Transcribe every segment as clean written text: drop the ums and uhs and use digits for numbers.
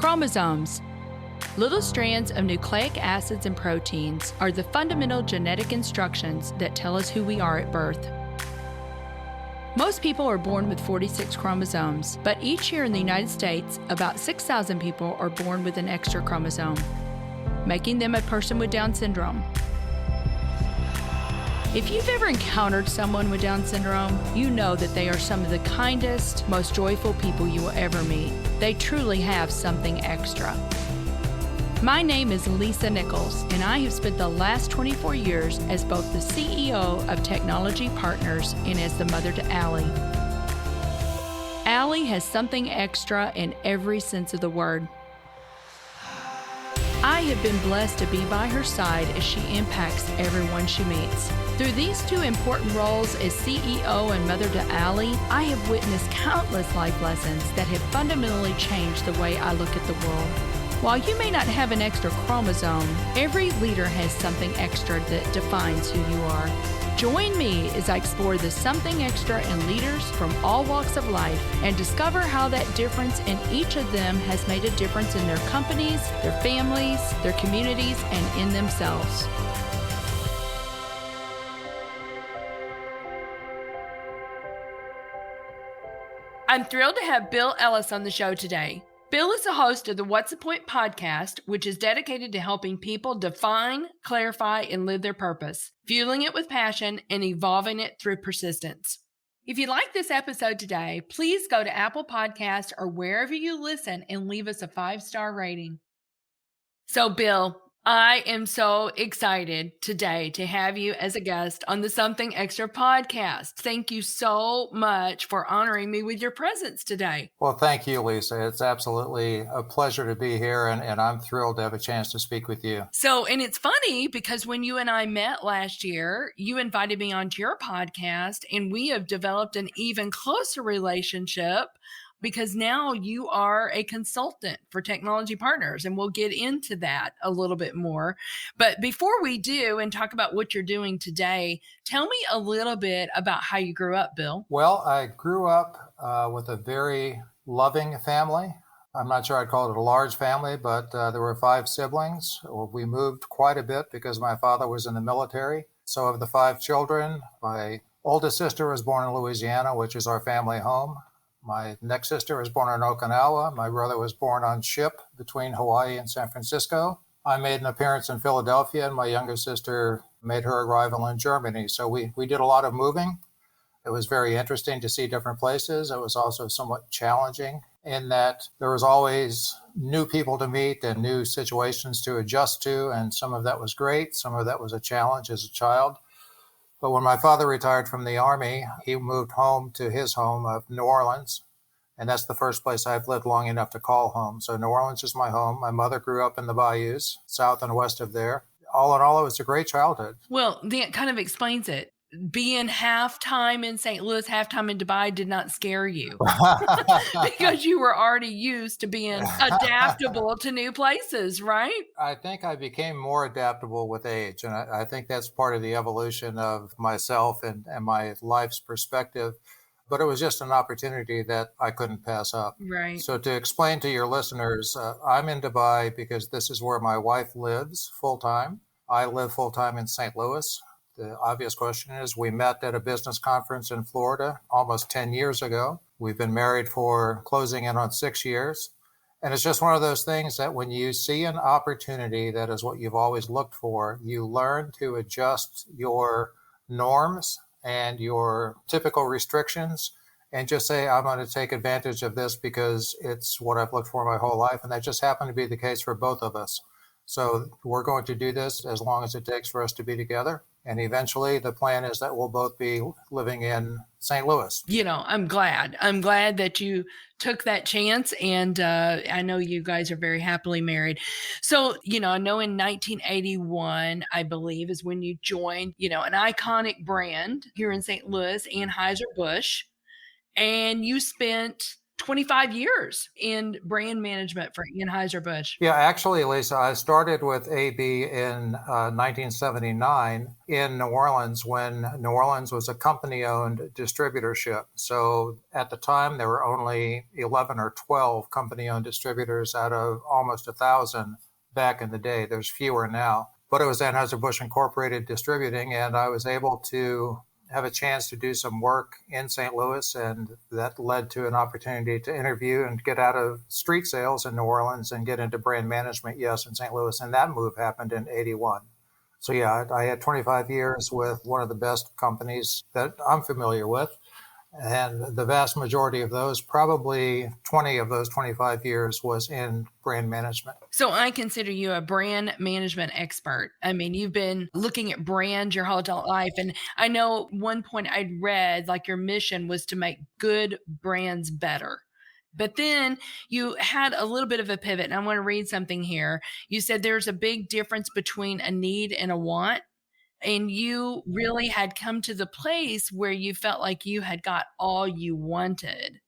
Chromosomes. Little strands of nucleic acids and proteins are the fundamental genetic instructions that tell us who we are at birth. Most people are born with 46 chromosomes, but each year in the United States, about 6,000 people are born with an extra chromosome, making them a person with Down syndrome. If you've ever encountered someone with Down syndrome, you know that they are some of the kindest, most joyful people you will ever meet. They truly have something extra. My name is Lisa Nichols, and I have spent the last 24 years as both the CEO of Technology Partners and as the mother to Allie. Allie has something extra in every sense of the word. I have been blessed to be by her side as she impacts everyone she meets. Through these two important roles as CEO and mother to Allie, I have witnessed countless life lessons that have fundamentally changed the way I look at the world. While you may not have an extra chromosome, every leader has something extra that defines who you are. Join me as I explore the something extra in leaders from all walks of life and discover how that difference in each of them has made a difference in their companies, their families, their communities, and in themselves. I'm thrilled to have Bill Ellis on the show today. Bill is the host of the What's the Point podcast, which is dedicated to helping people define, clarify, and live their purpose, fueling it with passion and evolving it through persistence. If you like this episode today, please go to Apple Podcasts or wherever you listen and leave us a 5-star rating. So, Bill, I am so excited today to have you as a guest on the Something Extra podcast. Thank you so much for honoring me with your presence today. Well, thank you, Lisa. It's absolutely a pleasure to be here, and I'm thrilled to have a chance to speak with you. So, and it's funny because when you and I met last year, you invited me onto your podcast, and we have developed an even closer relationship because now you are a consultant for Technology Partners, and we'll get into that a little bit more. But before we do and talk about what you're doing today, tell me a little bit about how you grew up, Bill. Well, I grew up with a very loving family. I'm not sure I'd call it a large family, but there were 5 siblings. We moved quite a bit because my father was in the military. So of the 5 children, my oldest sister was born in Louisiana, which is our family home. My next sister was born in Okinawa. My brother was born on ship between Hawaii and San Francisco. I made an appearance in Philadelphia, and my younger sister made her arrival in Germany. So we did a lot of moving. It was very interesting to see different places. It was also somewhat challenging in that there was always new people to meet and new situations to adjust to, and some of that was great. Some of that was a challenge as a child. But when my father retired from the Army, he moved home to his home of New Orleans. And that's the first place I've lived long enough to call home. So New Orleans is my home. My mother grew up in the bayous, south and west of there. All in all, it was a great childhood. Well, that kind of explains it. Being half-time in St. Louis, half-time in Dubai did not scare you because you were already used to being adaptable to new places, right? I think I became more adaptable with age, and I think that's part of the evolution of myself and my life's perspective. But it was just an opportunity that I couldn't pass up. Right. So to explain to your listeners, I'm in Dubai because this is where my wife lives full-time. I live full-time in St. Louis. The obvious question is, we met at a business conference in Florida almost 10 years ago. We've been married for closing in on 6 years. And it's just one of those things that when you see an opportunity that is what you've always looked for, you learn to adjust your norms and your typical restrictions and just say, I'm going to take advantage of this because it's what I've looked for my whole life. And that just happened to be the case for both of us. So we're going to do this as long as it takes for us to be together. And eventually the plan is that we'll both be living in St. Louis. You know, I'm glad that you took that chance. And I know you guys are very happily married. So, you know, I know in 1981, I believe, is when you joined, you know, an iconic brand here in St. Louis, Anheuser-Busch. And you spent 25 years in brand management for Anheuser-Busch. Yeah, actually, Lisa, I started with AB in 1979 in New Orleans when New Orleans was a company-owned distributorship. So at the time, there were only 11 or 12 company-owned distributors out of almost 1,000 back in the day. There's fewer now. But it was Anheuser-Busch Incorporated distributing, and I was able to have a chance to do some work in St. Louis, and that led to an opportunity to interview and get out of street sales in New Orleans and get into brand management, yes, in St. Louis, and that move happened in 81. So yeah, I had 25 years with one of the best companies that I'm familiar with, and the vast majority of those, probably 20 of those 25 years, was in brand management. So I consider you a brand management expert. I mean, you've been looking at brand your whole adult life. And I know one point I'd read, like your mission was to make good brands better. But then you had a little bit of a pivot. And I want to read something here. You said there's a big difference between a need and a want. And you really had come to the place where you felt like you had got all you wanted,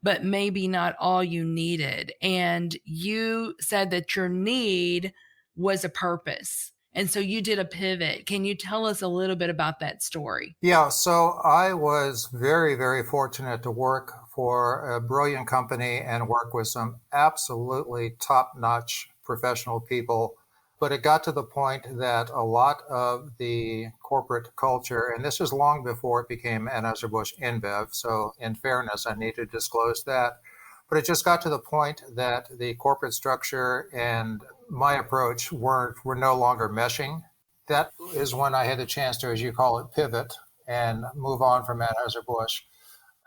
but maybe not all you needed. And you said that your need was a purpose. And so you did a pivot. Can you tell us a little bit about that story? Yeah, so I was very, very fortunate to work for a brilliant company and work with some absolutely top-notch professional people. But it got to the point that a lot of the corporate culture, and this was long before it became Anheuser-Busch InBev, so in fairness, I need to disclose that. But it just got to the point that the corporate structure and my approach were no longer meshing. That is when I had the chance to, as you call it, pivot and move on from Anheuser-Busch.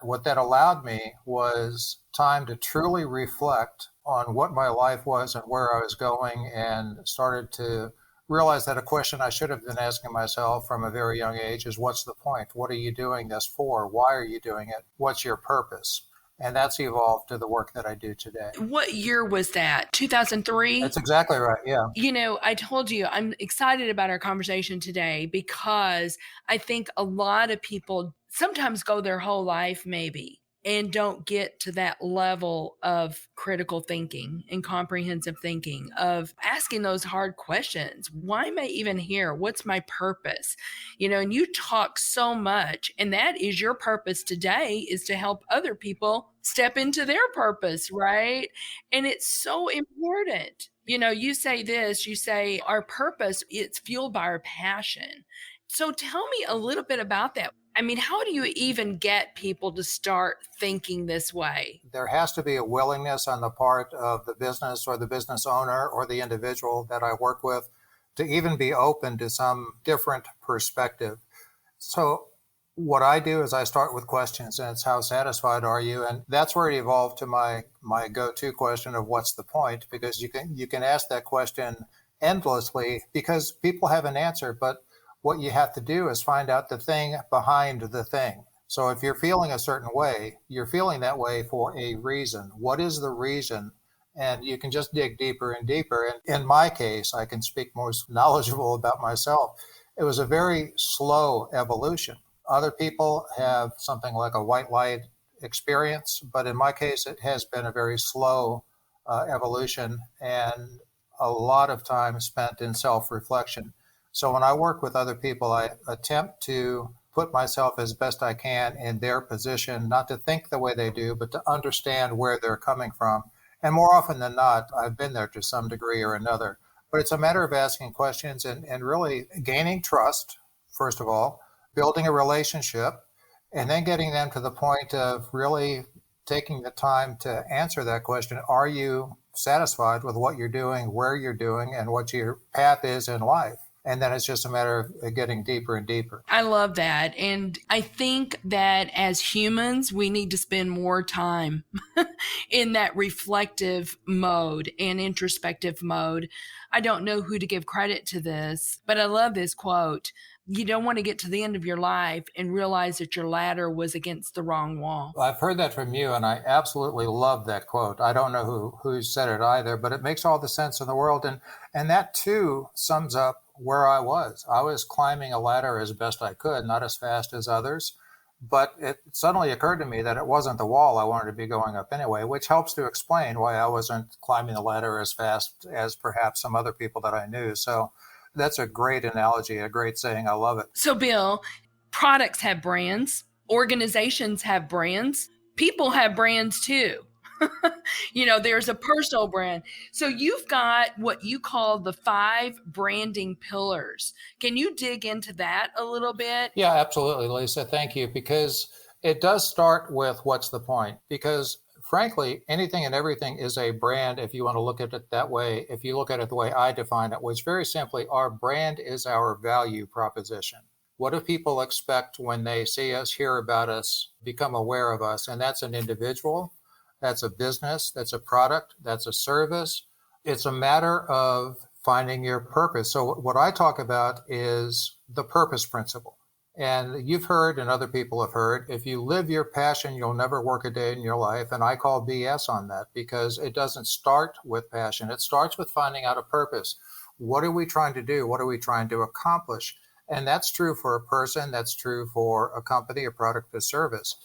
What that allowed me was time to truly reflect on what my life was and where I was going, and started to realize that a question I should have been asking myself from a very young age is, what's the point? What are you doing this for? Why are you doing it? What's your purpose? And that's evolved to the work that I do today. What year was that? 2003? That's exactly right. Yeah. You know, I told you I'm excited about our conversation today because I think a lot of people sometimes go their whole life maybe and don't get to that level of critical thinking and comprehensive thinking, of asking those hard questions. Why am I even here? What's my purpose? You know, and you talk so much, and that is your purpose today, is to help other people step into their purpose, right? And it's so important. You know, you say this, you say our purpose, it's fueled by our passion. So tell me a little bit about that. I mean, how do you even get people to start thinking this way? There has to be a willingness on the part of the business or the business owner or the individual that I work with to even be open to some different perspective. So what I do is I start with questions, and it's how satisfied are you? And that's where it evolved to my go-to question of what's the point? Because you can ask that question endlessly because people have an answer, but what you have to do is find out the thing behind the thing. So if you're feeling a certain way, you're feeling that way for a reason. What is the reason? And you can just dig deeper and deeper. And in my case, I can speak most knowledgeable about myself. It was a very slow evolution. Other people have something like a white light experience, but in my case, it has been a very slow evolution and a lot of time spent in self-reflection. So when I work with other people, I attempt to put myself as best I can in their position, not to think the way they do, but to understand where they're coming from. And more often than not, I've been there to some degree or another. But it's a matter of asking questions and really gaining trust, first of all, building a relationship, and then getting them to the point of really taking the time to answer that question. Are you satisfied with what you're doing, where you're doing, and what your path is in life? And then it's just a matter of getting deeper and deeper. I love that. And I think that as humans, we need to spend more time in that reflective mode and introspective mode. I don't know who to give credit to this, but I love this quote. You don't want to get to the end of your life and realize that your ladder was against the wrong wall. I've heard that from you, and I absolutely love that quote. I don't know who said it either, but it makes all the sense in the world. And that, too, sums up where I was. I was climbing a ladder as best I could, not as fast as others, But it suddenly occurred to me that it wasn't the wall I wanted to be going up anyway, which helps to explain why I wasn't climbing the ladder as fast as perhaps some other people that I knew. So that's a great analogy, a great saying. I love it. So, Bill, products have brands, organizations have brands, people have brands too. There's a personal brand. So you've got what you call the 5 branding pillars. Can you dig into that a little bit? Yeah, absolutely, Lisa. Thank you. Because it does start with what's the point? Because frankly, anything and everything is a brand if you want to look at it that way. If you look at it the way I define it, which very simply, our brand is our value proposition. What do people expect when they see us, hear about us, become aware of us? And that's an individual, that's a business, that's a product, that's a service. It's a matter of finding your purpose. So what I talk about is the purpose principle. And you've heard, and other people have heard, if you live your passion, you'll never work a day in your life. And I call BS on that because it doesn't start with passion. It starts with finding out a purpose. What are we trying to do? What are we trying to accomplish? And that's true for a person. That's true for a company, a product, a service.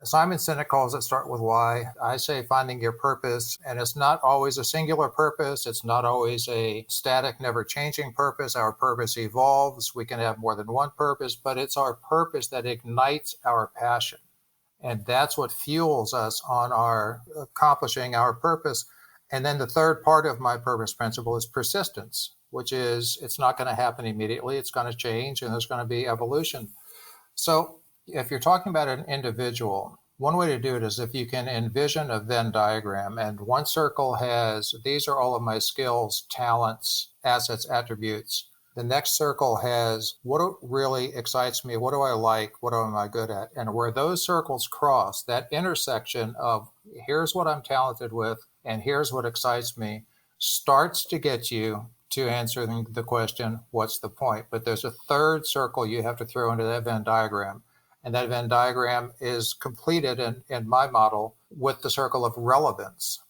Simon Sinek calls it start with why. I say finding your purpose, and it's not always a singular purpose. It's not always a static, never changing purpose. Our purpose evolves. We can have more than one purpose, but it's our purpose that ignites our passion. And that's what fuels us on our accomplishing our purpose. And then the third part of my purpose principle is persistence, which is it's not going to happen immediately. It's going to change, and there's going to be evolution. So if you're talking about an individual, one way to do it is if you can envision a Venn diagram, and one circle has, these are all of my skills, talents, assets, attributes. The next circle has, what really excites me? What do I like? What am I good at? And where those circles cross, that intersection of here's what I'm talented with and here's what excites me, starts to get you to answering the question, what's the point? But there's a third circle you have to throw into that Venn diagram. And that Venn diagram is completed in my model with the circle of relevance.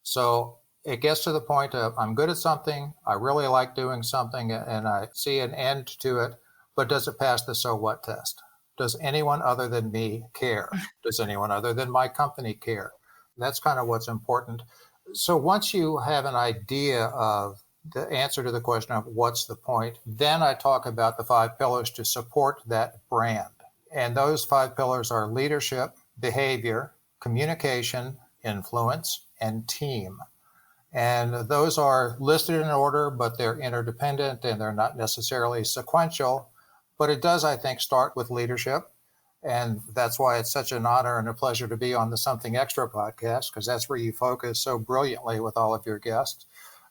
So it gets to the point of I'm good at something, I really like doing something, and I see an end to it, but does it pass the so what test? Does anyone other than me care? Does anyone other than my company care? That's kind of what's important. So once you have an idea of the answer to the question of what's the point, then I talk about the 5 pillars to support that brand. And those 5 pillars are leadership, behavior, communication, influence, and team. And those are listed in order, but they're interdependent and they're not necessarily sequential. But it does, I think, start with leadership. And that's why it's such an honor and a pleasure to be on the Something Extra podcast, because that's where you focus so brilliantly with all of your guests.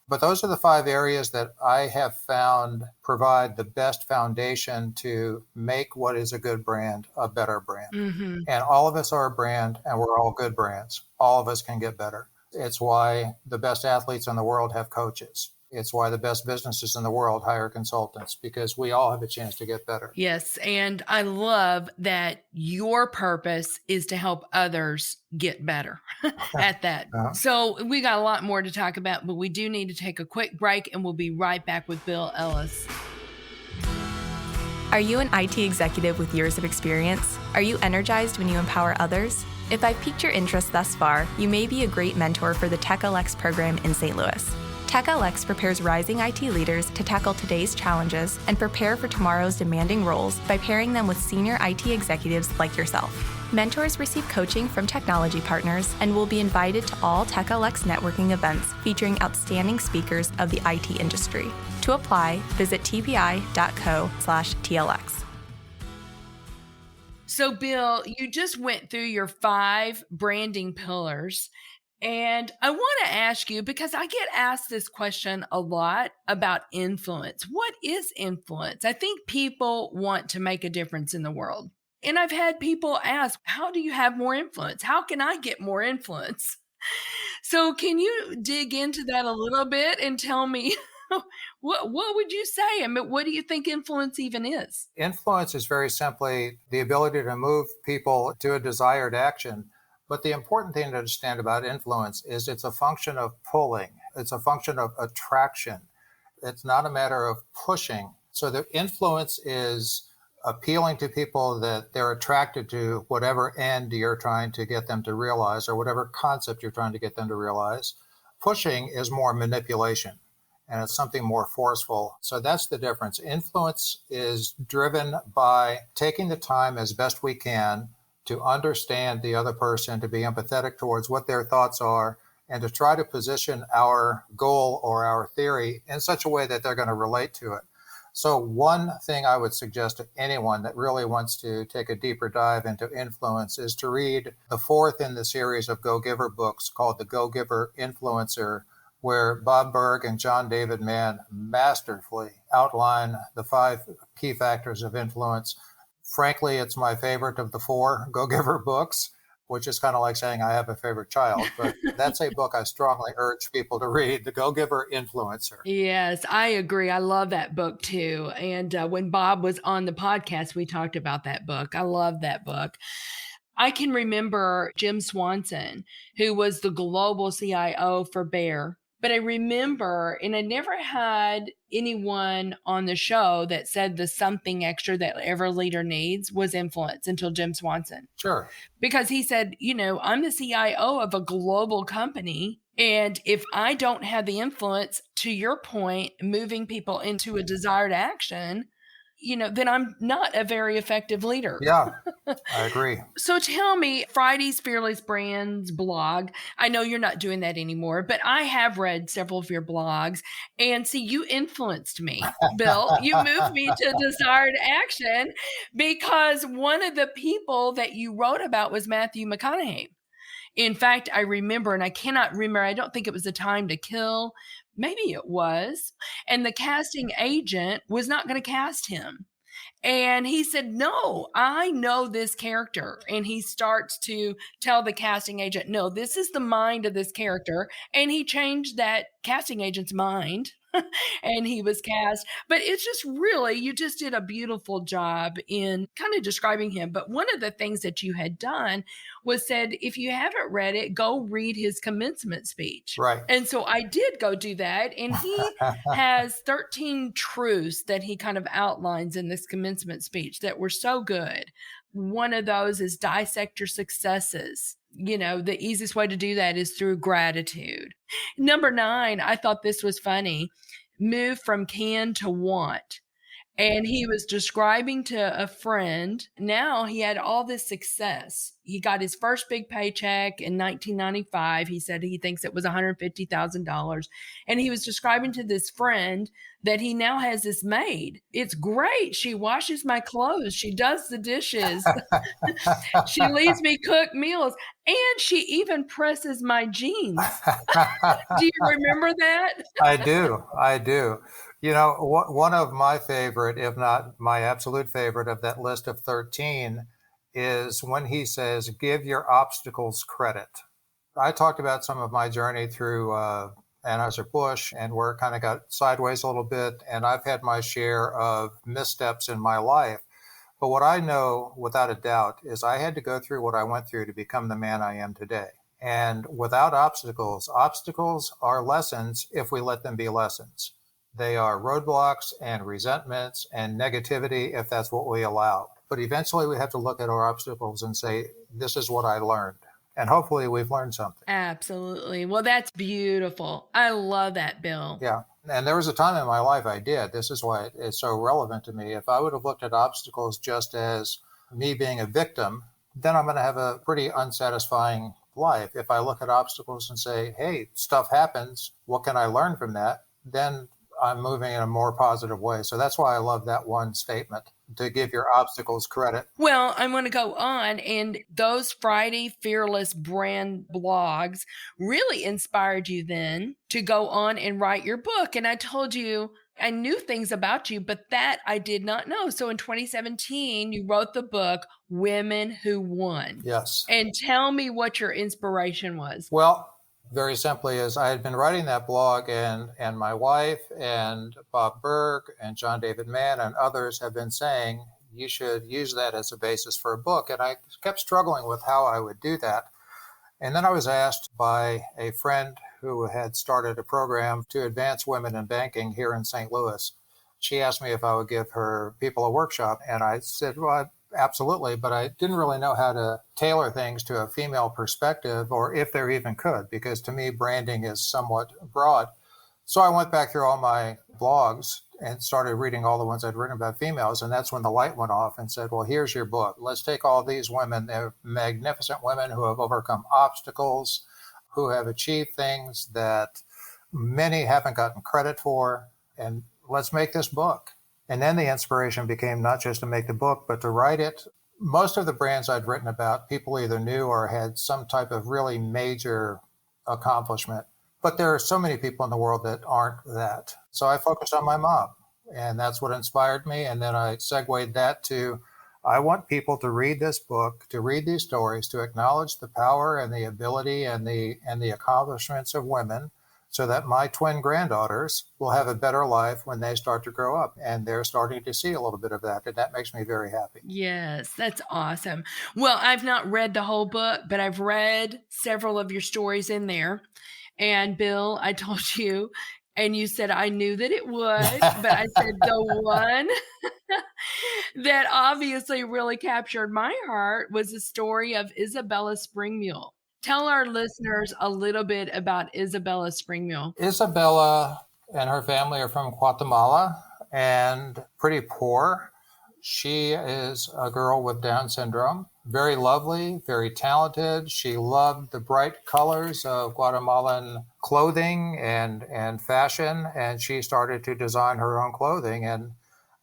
But those are the 5 areas that I have found provide the best foundation to make what is a good brand a better brand. Mm-hmm. And all of us are a brand, and we're all good brands. All of us can get better. It's why the best athletes in the world have coaches. It's why the best businesses in the world hire consultants, because we all have a chance to get better. Yes. And I love that your purpose is to help others get better at that. So we got a lot more to talk about, but we do need to take a quick break, and we'll be right back with Bill Ellis. Are you an IT executive with years of experience? Are you energized when you empower others? If I've piqued your interest thus far, you may be a great mentor for the TechLX program in St. Louis. TechLX prepares rising IT leaders to tackle today's challenges and prepare for tomorrow's demanding roles by pairing them with senior IT executives like yourself. Mentors receive coaching from technology partners and will be invited to all TechLX networking events featuring outstanding speakers of the IT industry. To apply, visit tpi.co/TLX. So, Bill, you just went through your 5 branding pillars. And I want to ask you, because I get asked this question a lot about influence. What is influence? I think people want to make a difference in the world. And I've had people ask, how do you have more influence? How can I get more influence? So can you dig into that a little bit and tell me, what would you say? I mean, what do you think influence even is? Influence is very simply the ability to move people to a desired action. But the important thing to understand about influence is it's a function of pulling. It's a function of attraction. It's not a matter of pushing. So the influence is appealing to people that they're attracted to whatever end you're trying to get them to realize or whatever concept you're trying to get them to realize. Pushing is more manipulation, and it's something more forceful. So that's the difference. Influence is driven by taking the time as best we can to understand the other person, to be empathetic towards what their thoughts are, and to try to position our goal or our theory in such a way that they're going to relate to it. So one thing I would suggest to anyone that really wants to take a deeper dive into influence is to read the fourth in the series of Go Giver books called The Go Giver Influencer, where Bob Burg and John David Mann masterfully outline the 5 key factors of influence. Frankly, it's my favorite of the 4 Go Giver books, which is kind of like saying I have a favorite child, but that's a book I strongly urge people to read, The Go Giver Influencer. Yes, I agree. I love that book too. And when Bob was on the podcast, we talked about that book. I love that book. I can remember Jim Swanson, who was the global CIO for Bayer. But I remember, and I never had anyone on the show that said the something extra that every leader needs was influence until Jim Swanson. Sure. Because he said, I'm the CIO of a global company. And if I don't have the influence, to your point, moving people into a desired action, then I'm not a very effective leader. Yeah, I agree. So tell me, Friday's Fearless Brands blog, I know you're not doing that anymore, but I have read several of your blogs, and see, you influenced me, Bill. You moved me to desired action because one of the people that you wrote about was Matthew McConaughey. In fact, I remember, and I cannot remember, I don't think it was A Time to Kill. Maybe it was. And the casting agent was not going to cast him. And he said, no, I know this character. And he starts to tell the casting agent, no, this is the mind of this character. And he changed that casting agent's mind. And he was cast. But it's just really, you just did a beautiful job in kind of describing him. But one of the things that you had done was said, if you haven't read it, go read his commencement speech. Right. And so I did go do that. And he has 13 truths that he kind of outlines in this commencement speech that were so good. One of those is dissect your successes. The easiest way to do that is through gratitude. Number 9, I thought this was funny. Move from can to want. And he was describing to a friend, now he had all this success. He got his first big paycheck in 1995. He said he thinks it was $150,000. And he was describing to this friend that he now has this maid. It's great. She washes my clothes. She does the dishes. She leaves me cook meals. And she even presses my jeans. Do you remember that? I do. One of my favorite, if not my absolute favorite of that list of 13 is when he says, give your obstacles credit. I talked about some of my journey through Anheuser-Busch and where it kind of got sideways a little bit. And I've had my share of missteps in my life. But what I know without a doubt is I had to go through what I went through to become the man I am today. And without obstacles are lessons if we let them be lessons. They are roadblocks and resentments and negativity if that's what we allow. But eventually we have to look at our obstacles and say, this is what I learned. And hopefully we've learned something. Absolutely. Well, that's beautiful. I love that, Bill. Yeah. And there was a time in my life I did. This is why it's so relevant to me. If I would have looked at obstacles just as me being a victim, then I'm going to have a pretty unsatisfying life. If I look at obstacles and say, hey, stuff happens, what can I learn from that? Then I'm moving in a more positive way. So that's why I love that one statement, to give your obstacles credit. Well, I want to go on. And those Friday Fearless brand blogs really inspired you then to go on and write your book. And I told you, I knew things about you, but that I did not know. So in 2017, you wrote the book, Women Who Won. Yes. And tell me what your inspiration was. Well, very simply is I had been writing that blog and my wife and Bob Burg and John David Mann and others have been saying you should use that as a basis for a book. And I kept struggling with how I would do that. And then I was asked by a friend who had started a program to advance women in banking here in St. Louis. She asked me if I would give her people a workshop. And I said, well, absolutely. But I didn't really know how to tailor things to a female perspective, or if there even could, because to me, branding is somewhat broad. So I went back through all my blogs and started reading all the ones I'd written about females. And that's when the light went off and said, well, here's your book. Let's take all these women. They're magnificent women who have overcome obstacles, who have achieved things that many haven't gotten credit for. And let's make this book. And then the inspiration became not just to make the book, but to write it. Most of the brands I'd written about, people either knew or had some type of really major accomplishment. But there are so many people in the world that aren't that. So I focused on my mom, and that's what inspired me. And then I segued that to, I want people to read this book, to read these stories, to acknowledge the power and the ability and the accomplishments of women, so that my twin granddaughters will have a better life when they start to grow up. And they're starting to see a little bit of that. And that makes me very happy. Yes, that's awesome. Well, I've not read the whole book, but I've read several of your stories in there. And Bill, I told you, and you said, I knew that it would, but I said the one that obviously really captured my heart was the story of Isabella Springmule. Tell our listeners a little bit about Isabella Springmule. Isabella and her family are from Guatemala and pretty poor. She is a girl with Down syndrome, very lovely, very talented. She loved the bright colors of Guatemalan clothing and fashion, and she started to design her own clothing. And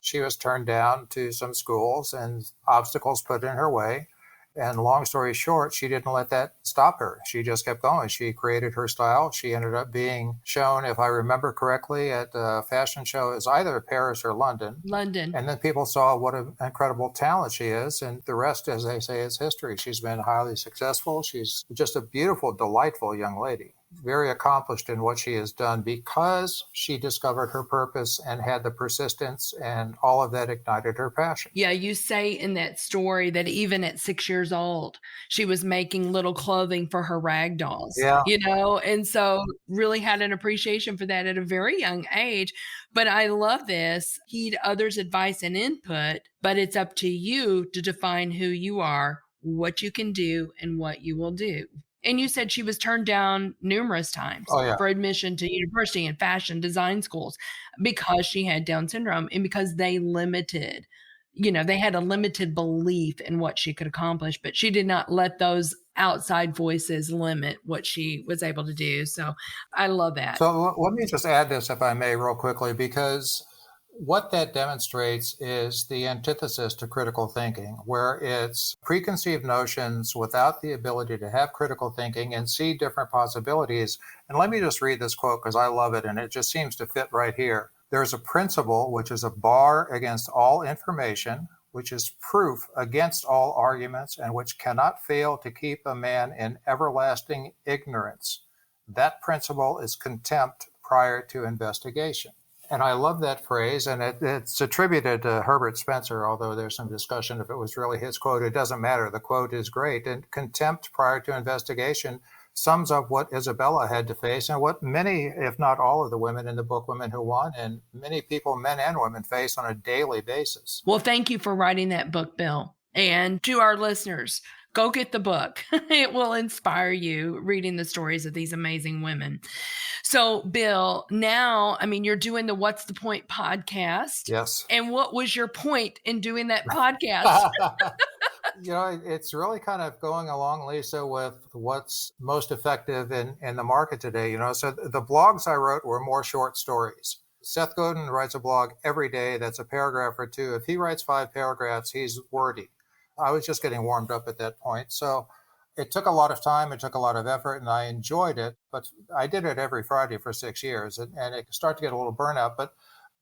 she was turned down to some schools and obstacles put in her way. And long story short, she didn't let that stop her. She just kept going. She created her style. She ended up being shown, if I remember correctly, at a fashion show. It was either Paris or London. London. And then people saw what an incredible talent she is. And the rest, as they say, is history. She's been highly successful. She's just a beautiful, delightful young lady. Very accomplished in what she has done because she discovered her purpose and had the persistence, and all of that ignited her passion. Yeah, you say in that story that even at 6 years old, she was making little clothing for her rag dolls, and so really had an appreciation for that at a very young age. But I love this, heed others' advice and input, but it's up to you to define who you are, what you can do, and what you will do. And you said she was turned down numerous times for admission to university and fashion design schools because she had Down syndrome and because they limited, they had a limited belief in what she could accomplish, but she did not let those outside voices limit what she was able to do. So I love that. So let me just add this, if I may, real quickly, because what that demonstrates is the antithesis to critical thinking, where it's preconceived notions without the ability to have critical thinking and see different possibilities. And let me just read this quote because I love it and it just seems to fit right here. There's a principle which is a bar against all information, which is proof against all arguments, and which cannot fail to keep a man in everlasting ignorance. That principle is contempt prior to investigation. And I love that phrase, and it's attributed to Herbert Spencer, although there's some discussion if it was really his quote. It doesn't matter. The quote is great. And contempt prior to investigation sums up what Isabella had to face and what many, if not all of the women in the book, Women Who Won, and many people, men and women, face on a daily basis. Well, thank you for writing that book, Bill. And to our listeners, go get the book. It will inspire you reading the stories of these amazing women. So, Bill, now, you're doing the What's the Point podcast. Yes. And what was your point in doing that podcast? It's really kind of going along, Lisa, with what's most effective in the market today. So the blogs I wrote were more short stories. Seth Godin writes a blog every day that's a paragraph or two. If he writes 5 paragraphs, he's wordy. I was just getting warmed up at that point. So it took a lot of time, it took a lot of effort, and I enjoyed it. But I did it every Friday for 6 years, and it started to get a little burnout. But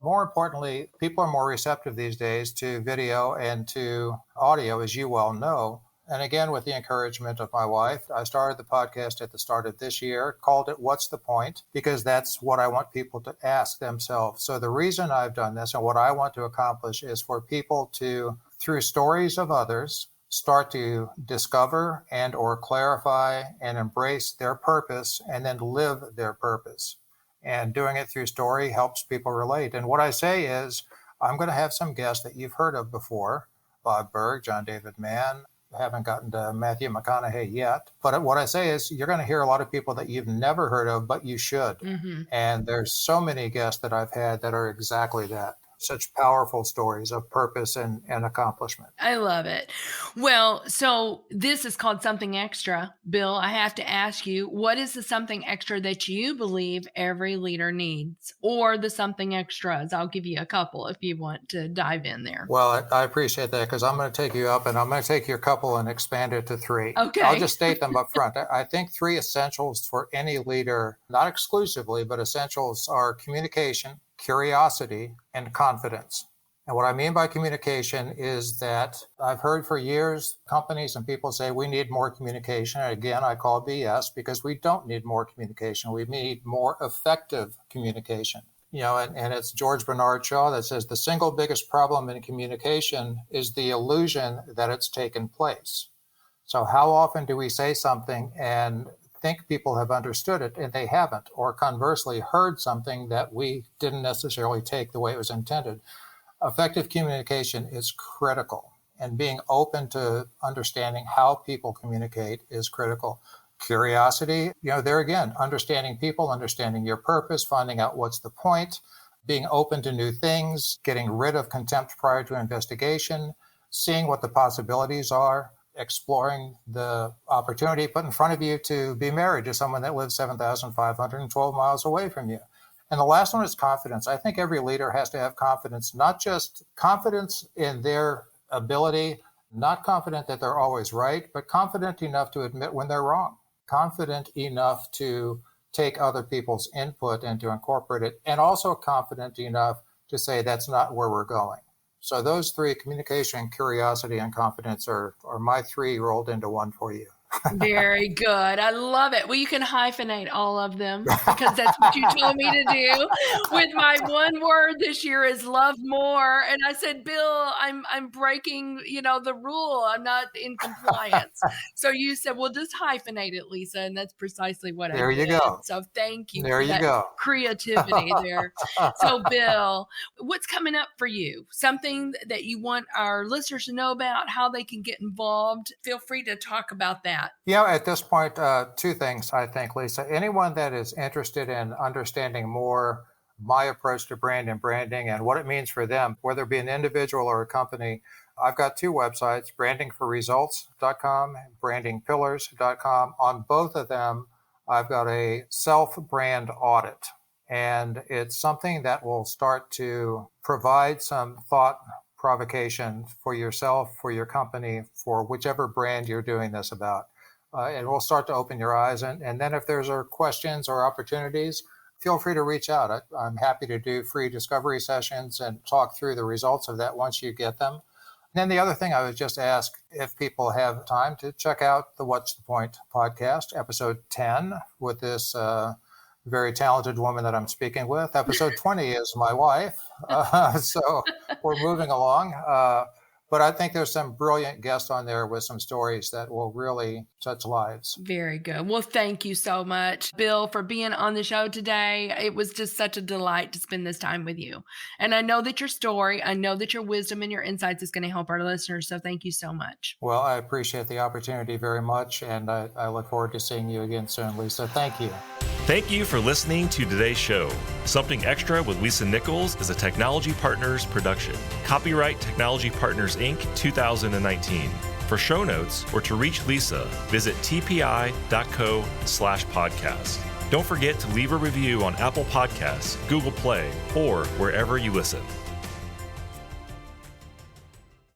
more importantly, people are more receptive these days to video and to audio, as you well know. And again, with the encouragement of my wife, I started the podcast at the start of this year, called it What's the Point? Because that's what I want people to ask themselves. So the reason I've done this and what I want to accomplish is for people to, through stories of others, start to discover and or clarify and embrace their purpose and then live their purpose. And doing it through story helps people relate. And what I say is, I'm going to have some guests that you've heard of before: Bob Berg, John David Mann. Haven't gotten to Matthew McConaughey yet. But what I say is, you're going to hear a lot of people that you've never heard of, but you should. Mm-hmm. And there's so many guests that I've had that are exactly that. Such powerful stories of purpose and accomplishment. I love it. Well, so this is called Something Extra. Bill, I have to ask you, what is the something extra that you believe every leader needs, or the something extras? I'll give you a couple if you want to dive in there. Well, I appreciate that, because I'm going to take you up and I'm going to take your couple and expand it to 3. Okay. I'll just state them up front. I think 3 essentials for any leader, not exclusively, but essentials, are communication, curiosity, and confidence. And what I mean by communication is that I've heard for years companies and people say we need more communication. And again, I call BS, because we don't need more communication. We need more effective communication. And it's George Bernard Shaw that says the single biggest problem in communication is the illusion that it's taken place. So how often do we say something and think people have understood it and they haven't, or conversely heard something that we didn't necessarily take the way it was intended? Effective communication is critical, and being open to understanding how people communicate is critical. Curiosity, there again, understanding people, understanding your purpose, finding out what's the point, being open to new things, getting rid of contempt prior to investigation, seeing what the possibilities are, exploring the opportunity put in front of you to be married to someone that lives 7,512 miles away from you. And the last one is confidence. I think every leader has to have confidence, not just confidence in their ability, not confident that they're always right, but confident enough to admit when they're wrong, confident enough to take other people's input and to incorporate it, and also confident enough to say that's not where we're going. So those 3, communication, curiosity, and confidence, are my 3 rolled into one for you. Very good. I love it. Well, you can hyphenate all of them, because that's what you told me to do. With my one word this year is love more. And I said, Bill, I'm breaking, the rule. I'm not in compliance. So you said, well, just hyphenate it, Lisa. And that's precisely what I did. There you go. So thank you there for you that go. creativity there. So Bill, what's coming up for you? Something that you want our listeners to know about, how they can get involved? Feel free to talk about that. Yeah, at this point, 2 things, I think, Lisa. Anyone that is interested in understanding more my approach to branding and what it means for them, whether it be an individual or a company, I've got 2 websites, brandingforresults.com, brandingpillars.com. On both of them, I've got a self-brand audit. And it's something that will start to provide some thought provocation for yourself, for your company, for whichever brand you're doing this about. It will start to open your eyes. And then if there's questions or opportunities, feel free to reach out. I'm happy to do free discovery sessions and talk through the results of that once you get them. And then the other thing I would just ask, if people have time, to check out the What's the Point podcast, episode 10, with this very talented woman that I'm speaking with. Episode 20 is my wife. So we're moving along. But I think there's some brilliant guests on there with some stories that will really touch lives. Very good. Well, thank you so much, Bill, for being on the show today. It was just such a delight to spend this time with you. And I know that your story, I know that your wisdom and your insights is going to help our listeners. So thank you so much. Well, I appreciate the opportunity very much. And I look forward to seeing you again soon, Lisa. Thank you. Thank you for listening to today's show. Something Extra with Lisa Nichols is a Technology Partners production. Copyright Technology Partners, Inc., 2019. For show notes or to reach Lisa, visit tpi.co/podcast. Don't forget to leave a review on Apple Podcasts, Google Play, or wherever you listen.